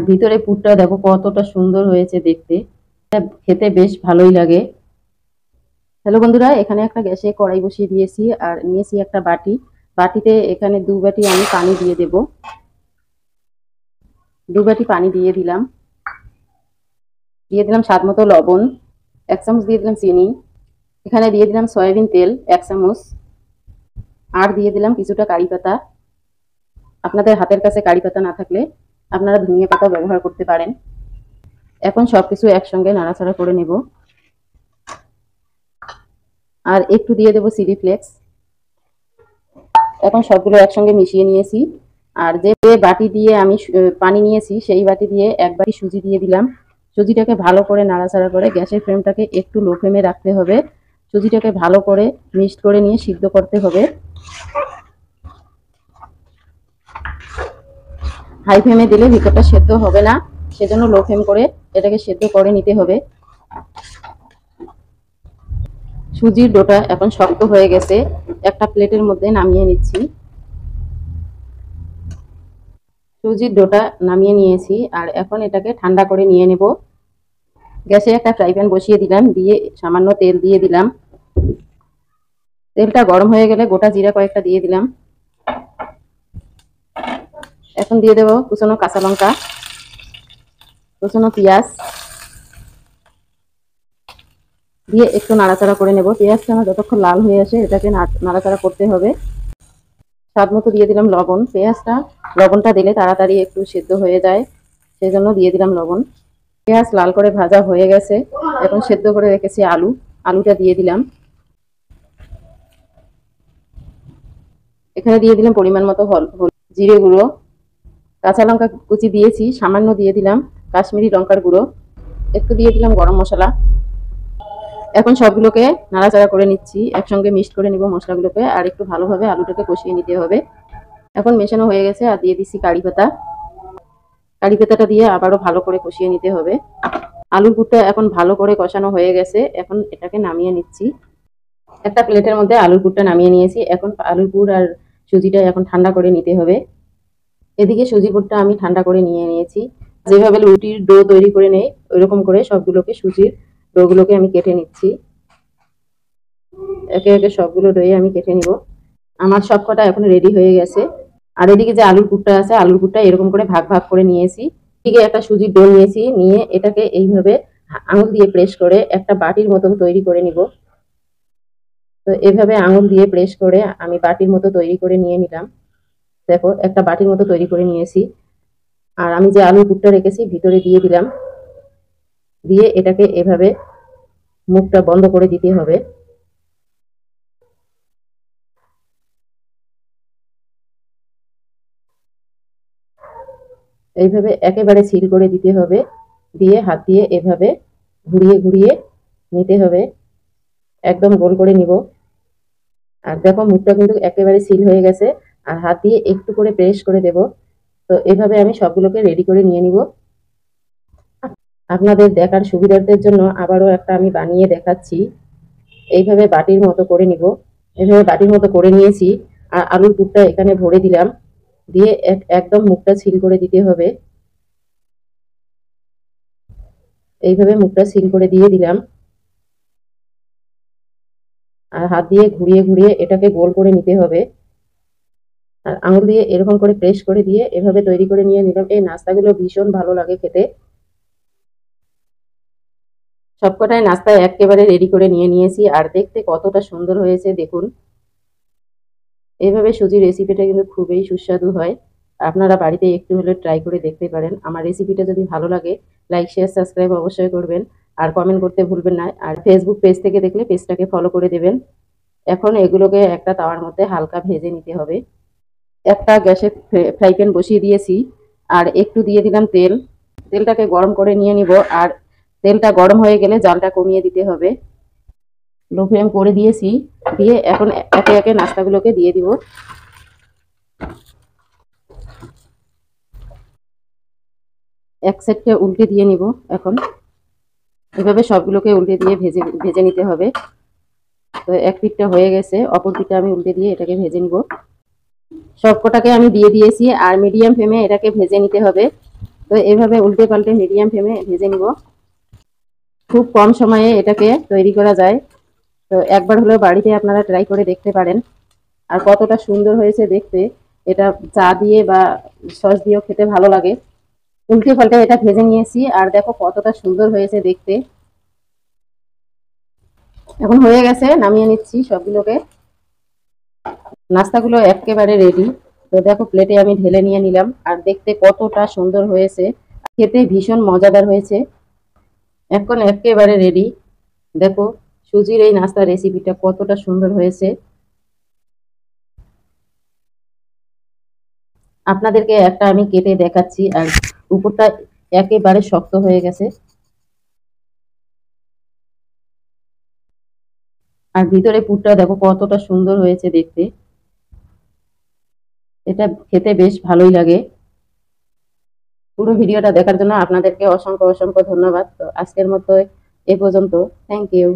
ভিতরে পুরটা দেখো কতটা সুন্দর হয়েছে দেখতে, খেতে বেশ ভালোই লাগে। হ্যালো বন্ধুরা, এখানে একটা গ্যাসে কড়াই বসিয়ে দিয়েছি আর নিয়েছি একটা বাটি। বাটিতে এখানে 2 বাটি আমি পানি দিয়ে দেব। 2 বাটি পানি দিয়ে দিলাম। দিয়ে দিলাম স্বাদ মতো লবণ, 1 চামচ দিয়ে দিলাম চিনি, এখানে দিয়ে দিলাম সয়াবিন তেল 1 চামচ, আর দিয়ে দিলাম কিছুটা কারি পাতা। আপনাদের হাতের কাছে কারি পাতা না থাকলে আপনারা ধনিয়া পাতা ব্যবহার করতে পারেন। এখন সবকিছু একসঙ্গে নাড়াচাড়া করে নেব। আর একটু দিয়ে দেব চিলি ফ্লেক্স। এখন সবগুলো একসঙ্গে মিশিয়ে নিয়েছি। আর যে বাটি দিয়ে আমি পানি নিয়েছি সেই বাটি দিয়ে 1 বাটি সুজি দিয়ে দিলাম। সুজিটাকে ভালো করে নাড়াচাড়া করে গ্যাসের ফ্লেমটাকে একটু লো ফ্লেমে রাখতে হবে। সুজিটাকে ভালো করে মিক্সড করে নিয়ে সিদ্ধ করতে হবে। হাই ফ্লেমে দিলে ভিতরটা সেদ্ধ হবে না, সেজন্য লো ফ্লেম করে এটাকে সেদ্ধ করে নিতে হবে। সুজির ডোটা এখন শক্ত হয়ে গেছে, একটা প্লেটের মধ্যে নামিয়ে নিচ্ছি। সুজির ডোটা নামিয়ে নিয়েছি আর এখন এটাকে ঠান্ডা করে নিয়ে নেব। গ্যাসে একটা ফ্রাই প্যান বসিয়ে দিলাম, দিয়ে সামান্য তেল দিয়ে দিলাম। তেলটা গরম হয়ে গেলে গোটা জিরা কয়েকটা দিয়ে দিলাম। এখন দিয়ে দেব কুচনো কাঁচা লঙ্কা, কুচনো পেঁয়াজ দিয়ে একটু নাড়াচাড়া করে নেব। পেঁয়াজটা আমার যতক্ষণ লাল হয়ে আসে এটাকে নাড়াচাড়া করতে হবে। স্বাদ মতো দিয়ে দিলাম লবণ। লবণটা দিলে তাড়াতাড়ি একটু সেদ্ধ হয়ে যায়, সেজন্য দিয়ে দিলাম লবণ। পেঁয়াজ লাল করে ভাজা হয়ে গেছে, এখন সেদ্ধ করে রেখেছি আলুটা দিয়ে দিলাম। এখানে দিয়ে দিলাম পরিমাণ মতো জিরে গুঁড়ো, কাঁচা লঙ্কা কুচি দিয়েছি, সামান্য দিয়ে দিলাম কাশ্মীরি লঙ্কার গুঁড়ো, একটু দিয়ে দিলাম গরম মশলা। এখন সবগুলোকে নাড়াচাড়া করে নিচ্ছি, একসঙ্গে মিক্সড করে নিব মশলাগুলোকে, আর একটু ভালোভাবে আলুটাকে কষিয়ে নিতে হবে। এখন মেশানো হয়ে গেছে আর দিয়ে দিচ্ছি কারি পাতা। কারি পাতাটা দিয়ে আবারও ভালো করে কষিয়ে নিতে হবে। আলুর পুরটা এখন ভালো করে কষানো হয়ে গেছে, এখন এটাকে নামিয়ে নিচ্ছি। একটা প্লেটের মধ্যে আলুর পুরটা নামিয়ে নিয়েছি। এখন আলুর পুর আর সুজিটা এখন ঠান্ডা করে নিতে হবে। এদিকে সুজির পুরটা আমি ঠান্ডা করে নিয়ে নিয়েছি। যেভাবে রুটির ডো তৈরি করে নেই ওইরকম করে সবগুলোকে সুজির ডোগুলোকে আমি কেটে নিচ্ছি। একে একে সবগুলো ডোয়ে আমি কেটে নিব। আমার সবকটা এখন রেডি হয়ে গেছে। আর এদিকে যে আলুর পুরটা আছে, আলুর পুরটা এরকম করে ভাগ ভাগ করে নিয়েছি। এদিকে একটা সুজির ডো নিয়েছি, নিয়ে এটাকে এইভাবে আঙুল দিয়ে প্রেস করে একটা বাটির মতন তৈরি করে নিব। তো এভাবে আঙুল দিয়ে প্রেস করে আমি বাটির মতো তৈরি করে নিয়ে নিলাম। দেখো একটা বাটির মতো তৈরি করে নিয়েছি। আর আমি যে আলুর পুরটা রেখেছি ভিতরে দিয়ে দিলাম, দিয়ে এটাকে এভাবে মুখটা বন্ধ করে দিতে হবে। এইভাবে একেবারে সিল করে দিতে হবে, দিয়ে হাত দিয়ে এভাবে ঘুরিয়ে ঘুরিয়ে নিতে হবে, একদম গোল করে নিব। আর দেখো মুখটা কিন্তু একেবারে সিল হয়ে গেছে, আর হাত দিয়ে একটু করে প্রেস করে দেব। তো এভাবে আমি সবগুলোকে রেডি করে নিয়ে নিব। আপনাদের দেখার সুবিধার্থের জন্য আবারও একটা আমি বানিয়ে দেখাচ্ছি। এইভাবে বাটির মতো করে নিব। এইভাবে বাটির মতো করে নিয়েছি আর আলুর পুরটা এখানে ভরে দিলাম, দিয়ে একদম মুখটা সিল করে দিতে হবে। এইভাবে মুখটা সিল করে দিয়ে দিলাম, আর হাত দিয়ে ঘুরিয়ে ঘুরিয়ে এটাকে গোল করে নিতে হবে। আর আঙুল দিয়ে এরকম করে প্রেস করে দিয়ে এভাবে তৈরি করে নিয়ে নিলাম। এই নাস্তাগুলো ভীষণ ভালো লাগে খেতে। সবকটাই নাস্তায় একেবারে রেডি করে নিয়ে নিয়েছি, আর দেখতে কতটা সুন্দর হয়েছে দেখুন। এইভাবে সুজির রেসিপিটা কিন্তু খুবই সুস্বাদু হয়। আপনারা বাড়িতে একটু হলে ট্রাই করে দেখতে পারেন। আমার রেসিপিটা যদি ভালো লাগে লাইক শেয়ার সাবস্ক্রাইব অবশ্যই করবেন, আর কমেন্ট করতে ভুলবেন না। আর ফেসবুক পেজ থেকে দেখলে পেজটাকে ফলো করে দেবেন। এখন এগুলোকে একটা তাওয়ার মধ্যে হালকা ভেজে নিতে হবে। একটা গ্যাসে ফ্রাই প্যান বসিয়ে দিয়েছি আর একটু দিয়ে দিলাম তেল। তেলটাকে গরম করে নিয়ে নিব, আর তেলটা গরম হয়ে গেলে জালটা কমিয়ে দিতে হবে। লো ফ্লেম করে দিয়েছি, দিয়ে এখন একে একে নাস্তাগুলোকে দিয়ে দিব। এক সাইডটা উল্টে দিয়ে নিব। এখন এভাবে সবগুলোকে উল্টে দিয়ে ভেজে ভেজে নিতে হবে। তো এক পিঠটা হয়ে গেছে, অপর পিঠটা আমি উল্টে দিয়ে এটাকে ভেজে নিব। সবকটাকে আমি দিয়ে দিয়েছি আর মিডিয়াম ফ্লেমে এটাকে ভেজে নিতে হবে। তো তো এভাবে উল্টে পাল্টে মিডিয়াম ফ্লেমে ভেজে নিব। খুব কম সময়ে এটাকে তৈরি করা যায়। তো একবার হলেও বাড়িতে আপনারা ট্রাই করে দেখতে পারেন। আর কতটা সুন্দর হয়েছে দেখতে, এটা চা দিয়ে বা সস দিয়েও খেতে ভালো লাগে। উল্টে পাল্টে এটা ভেজে নিয়েছি, আর দেখো কতটা সুন্দর হয়েছে দেখতে। এখন হয়ে গেছে, নামিয়ে নিচ্ছি সবগুলোকে। নাস্তাগুলো একেবারে রেডি। তো দেখো প্লেটে আমি ঢেলে নিয়ে নিলাম, আর দেখতে কতটা সুন্দর হয়েছে, খেতে ভীষণ মজাদার হয়েছে। এখন একেবারে রেডি। দেখো সুজির এই নাস্তার রেসিপিটা কতটা সুন্দর হয়েছে। আপনাদেরকে একটা আমি কেটে দেখাচ্ছি, আর উপরটা একেবারে শক্ত হয়ে গেছে, আর ভিতরে পুরটা দেখো কতটা সুন্দর হয়েছে দেখতে। এটা খেতে বেশ ভালোই লাগে। পুরো ভিডিওটা দেখার জন্য আপনাদেরকে অসংখ্য অসংখ্য ধন্যবাদ। তো আজকের মতো এ পর্যন্ত। Thank you.